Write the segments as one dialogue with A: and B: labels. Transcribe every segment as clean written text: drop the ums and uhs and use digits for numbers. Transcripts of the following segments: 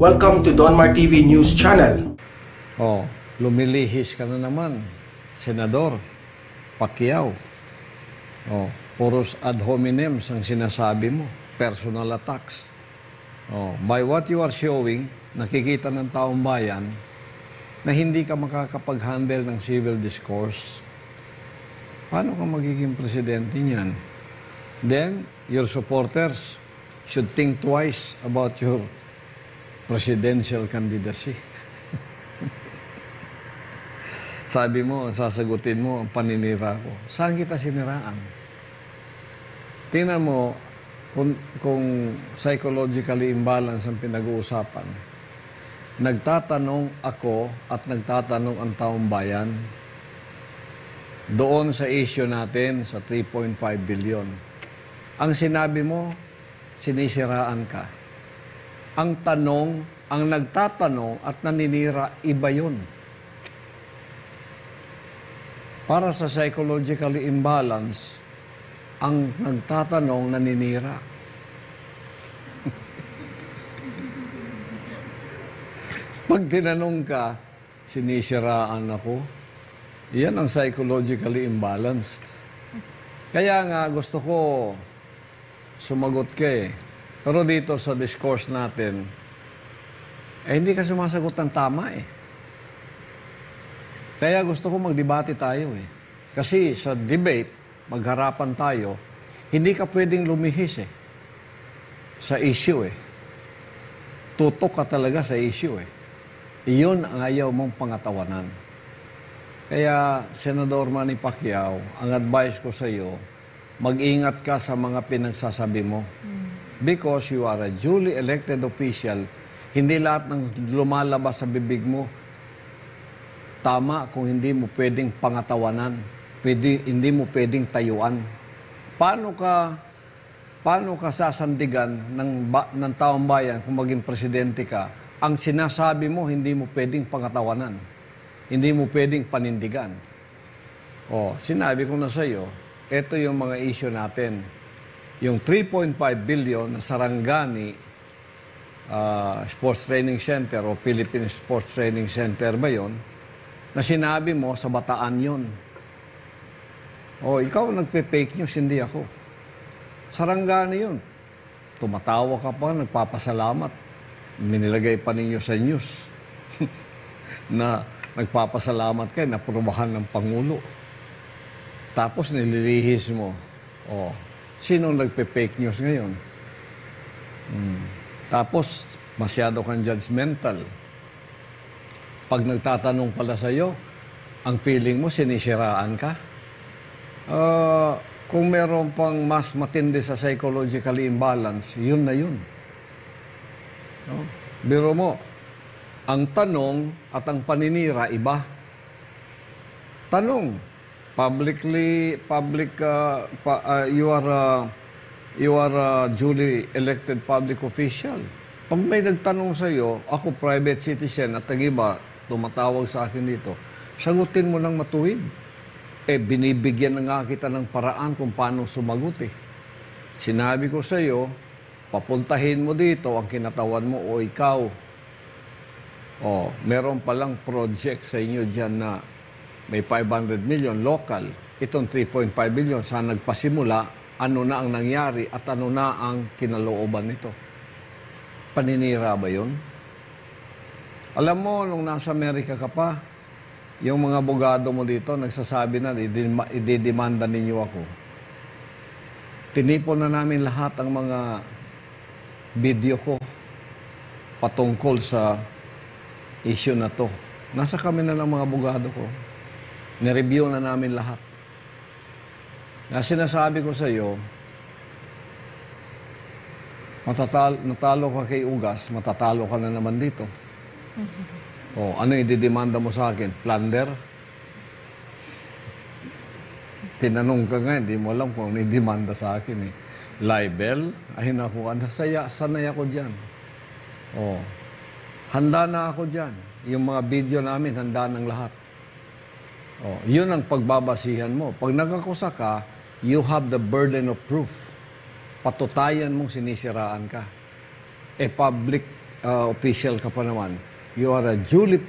A: Welcome to Donmar TV News Channel.
B: Oh, lumilihis ka na naman, Senador Pacquiao. Oh, puros ad hominems ang sinasabi mo, personal attacks. Oh, by what you are showing, nakikita ng taong bayan na hindi ka makakapag-handle ng civil discourse. Paano ka magiging presidente niyan? Then, your supporters should think twice about your presidential candidacy. Sabi mo, sasagutin mo, ang paninira ko. Saan kita siniraan? Tingnan mo, kung psychologically imbalance ang pinag-uusapan, nagtatanong ako at nagtatanong ang taong bayan doon sa issue natin sa 3.5 billion. Ang sinabi mo, sinisiraan ka. Ang tanong, ang nagtatanong at naninira, iba yun. Para sa psychologically imbalance, ang nagtatanong, naninira. Pag tinanong ka, sinisiraan ako, yan ang psychologically imbalanced. Kaya nga gusto ko sumagot ka eh. Pero dito sa discourse natin, hindi ka sumasagot ng tama eh. Kaya gusto ko magdebate tayo eh. Kasi sa debate, magharapan tayo, hindi ka pwedeng lumihis eh. Sa issue eh. Tutok ka talaga sa issue eh. Iyon ang ayaw mong pangatawanan. Kaya, Senador Manny Pacquiao, ang advice ko sa iyo, mag-ingat ka sa mga pinagsasabi mo. Because you are a duly elected official, hindi lahat ng lumalabas sa bibig mo, tama kung hindi mo pwedeng pangatawanan, hindi mo pwedeng tayuan. Paano ka sasandigan ng taong bayan kung maging presidente ka? Ang sinasabi mo, hindi mo pwedeng pangatawanan. Hindi mo pwedeng panindigan. O, sinabi ko na sa iyo, ito yung mga issue natin. Yung 3.5 billion na Sarangani Sports Training Center o Philippine Sports Training Center ba yun? Na sinabi mo, sa Bataan yun. O, ikaw nagpe-fake news, hindi ako. Sarangani yun. Tumatawa ka pa, nagpapasalamat. Minilagay pa ninyo sa news na nagpapasalamat kayo, naprubahan ng Pangulo. Tapos nililihis mo. O, sino nagpe-fake news ngayon? Tapos, masyado kang judgmental. Pag nagtatanong pala sa'yo, ang feeling mo, sinisiraan ka? Kung meron pang mas matindi sa psychologically imbalance, yun na yun. No? Biro mo, ang tanong at ang paninira, iba. Tanong, you are a duly elected public official. Pag may nagtanong sa iyo, ako private citizen at iba tumatawag sa akin dito, sagutin mo ng matuwid. Binibigyan na nga kita ng paraan kung paano sumagot eh. Sinabi ko sa iyo, papuntahin mo dito ang kinatawan mo o ikaw. Meron palang project sa inyo dyan na may 500 million local. Itong 3.5 billion sa nagpasimula, ano na ang nangyari at ano na ang kinalooban nito. Paninira ba yun? Alam mo, nung nasa Amerika ka pa, yung mga abogado mo dito, nagsasabi na, ididemanda ninyo ako. Tinipon na namin lahat ang mga video ko patungkol sa issue na to. Nasa kami na ng mga abogado ko. Nireview na namin lahat. Na sinasabi ko sa iyo, natalo ka kay Ugas, matatalo ka na naman dito. Ano yung didemanda mo sa akin? Plunder? Tinanong ka nga, hindi mo alam kung ano yung demanda sa akin eh. Libel? Ay naku, sanay ako dyan. Handa na ako dyan. Yung mga video namin, handa ng lahat. Yun ang pagbabasihan mo. Pag nagkakusa ka, you have the burden of proof. Patutayan mong sinisiraan ka. Public official ka pa naman. You are a duly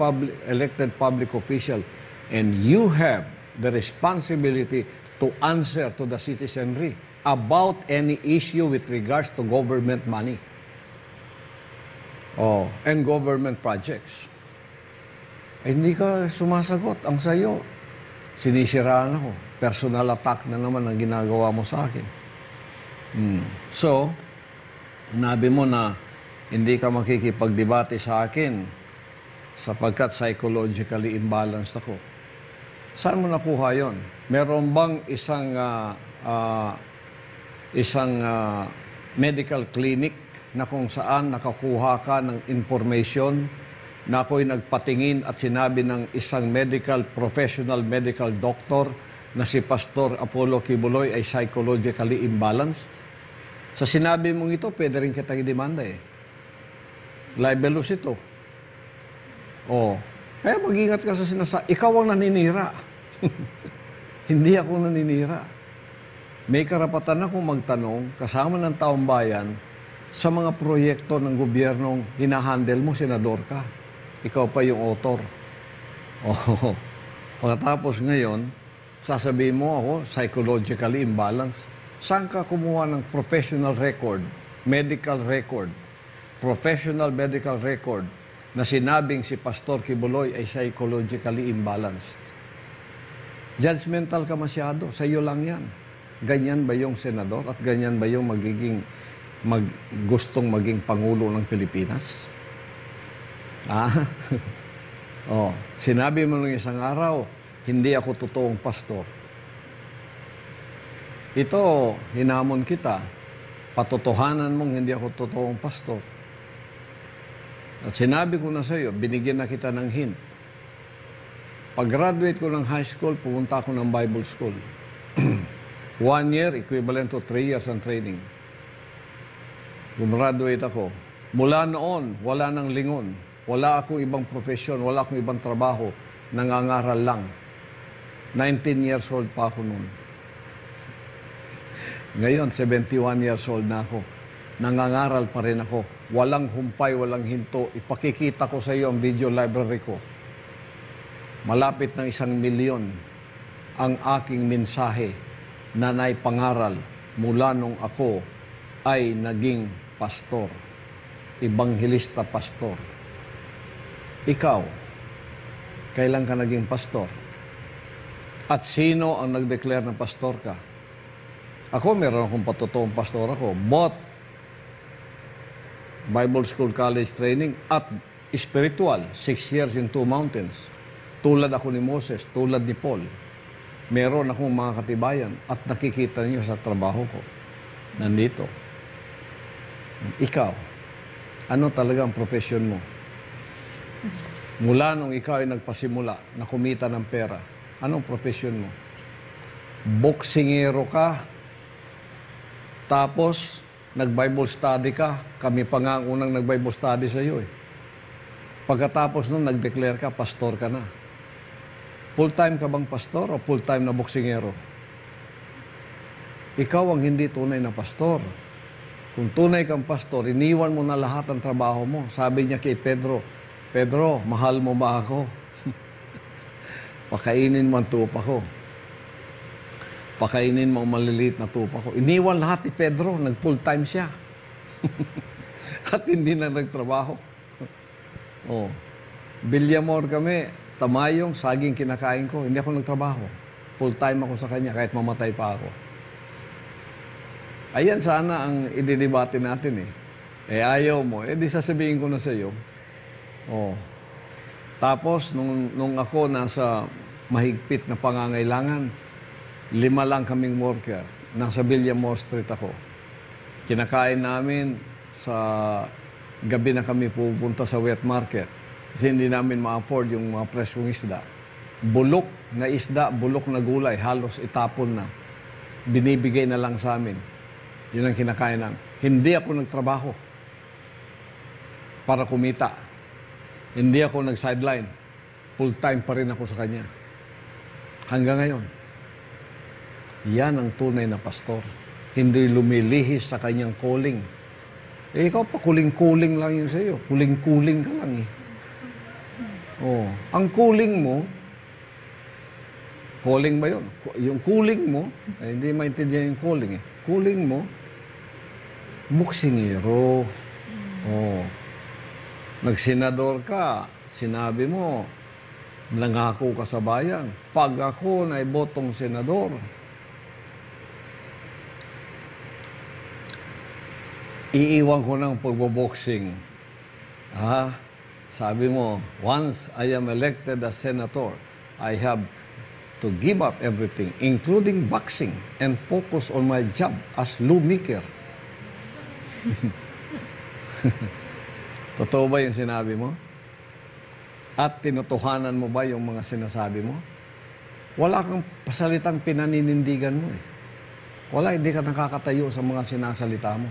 B: elected public official and you have the responsibility to answer to the citizenry about any issue with regards to government money and government projects. Hindi ka sumasagot. Ang sayo, sinisiraan ako. Personal attack na naman ang ginagawa mo sa akin. So, nabi mo na hindi ka makikipagdebate sa akin sapagkat psychologically imbalanced ako. Saan mo nakuha yon? Meron bang isang medical clinic na kung saan nakakuha ka ng information na ako'y nagpatingin at sinabi ng isang professional medical doctor na si Pastor Apollo Kibuloy ay psychologically imbalanced? Sa sinabi mong ito, pwede rin kitang i-demanda eh. Libelous ito. Kaya mag-ingat ka sa sinasabi. Ikaw ang naninira. Hindi ako naninira. May karapatan akong magtanong kasama ng taong bayan sa mga proyekto ng gobyernong hinahandle mo, senador ka. Ikaw pa yung author. Pagkatapos ngayon, sasabihin mo ako, psychologically imbalanced. Saan ka kumuha ng professional record, professional medical record na sinabing si Pastor Kibuloy ay psychologically imbalanced? Judgmental ka masyado. Sa iyo lang yan. Ganyan ba yung senador at ganyan ba yung gustong maging Pangulo ng Pilipinas? Sinabi mo nung isang araw, hindi ako totoong pastor. Ito, hinamon kita. Patotohanan mong hindi ako totoong pastor. At sinabi ko na sa iyo, binigyan na kita ng hint. Pag-graduate ko ng high school, pumunta ako ng Bible school. 1 year, equivalent to 3 years ang training. Gumraduate ako. Mula noon, wala nang lingon. Wala akong ibang profesyon, wala akong ibang trabaho. Nangangaral lang. 19 years old pa ako noon. Ngayon, 71 years old na ako. Nangangaral pa rin ako. Walang humpay, walang hinto. Ipakikita ko sa iyo ang video library ko. Malapit ng 1 milyon ang aking mensahe na naipangaral mula nung ako ay naging pastor. Ibanghilista pastor. Ikaw, kailan ka naging pastor? At sino ang nag-declare na pastor ka? Ako, meron akong patotoong pastor ako. Both Bible School College Training at spiritual, 6 years in 2 mountains. Tulad ako ni Moses, tulad ni Paul. Meron akong mga katibayan at nakikita niyo sa trabaho ko. Nandito. Ikaw, ano talaga ang profession mo? Mula nung ikaw ay nagpasimula na kumita ng pera, anong profession mo? Boksingero ka, tapos nag-Bible study ka, kami pa nga ang unang nag-Bible study sa iyo eh. Pagkatapos nun, nag-declare ka, pastor ka na. Full-time ka bang pastor o full-time na boksingero? Ikaw ang hindi tunay na pastor. Kung tunay kang pastor, iniwan mo na lahat ng trabaho mo. Sabi niya kay Pedro, Pedro, mahal mo ba ako? Pakainin mo ang tupa ko. Pakainin mo ang maliliit na tupa ko. Iniwan lahat ni Pedro, nag-full-time siya. At hindi na nagtrabaho. Bilyamor kami, tamayong, saging kinakain ko, hindi ako nagtrabaho. Full-time ako sa kanya, kahit mamatay pa ako. Ayan sana ang ididebate natin eh. Ayaw mo, di sasabihin ko na sa iyo. Tapos, nung ako nasa mahigpit na pangangailangan, 5 lang kaming worker. Nasa Villamor Street ako. Kinakain namin sa gabi na kami pupunta sa wet market. Kasi hindi namin ma-afford yung mga preskong isda. Bulok na isda, bulok na gulay, halos itapon na. Binibigay na lang sa amin. Yun ang kinakain namin. Hindi ako nagtrabaho para kumita. Hindi ako nag-sideline. Full-time pa rin ako sa kanya. Hanggang ngayon. Yan ang tunay na pastor. Hindi lumilihis sa kanyang calling. Eh, ikaw pa kuling-kuling lang yun sa'yo. Kuling-kuling ka lang eh. Oh, ang kuling mo, calling ba yun? Yung kuling mo, hindi maintindihan yung calling eh. Kuling mo, buksingero. Oh, nagsenador ka, sinabi mo, nangako ka sa bayan, pag ako na ibotong senador, iiwan ko ng pagboboxing. Sabi mo, once I am elected as senator, I have to give up everything, including boxing, and focus on my job as lawmaker. Totoo ba yung sinabi mo? At tinutuhanan mo ba yung mga sinasabi mo? Wala kang pasalitang pinaninindigan mo eh. Wala, hindi ka nakakatayo sa mga sinasalita mo.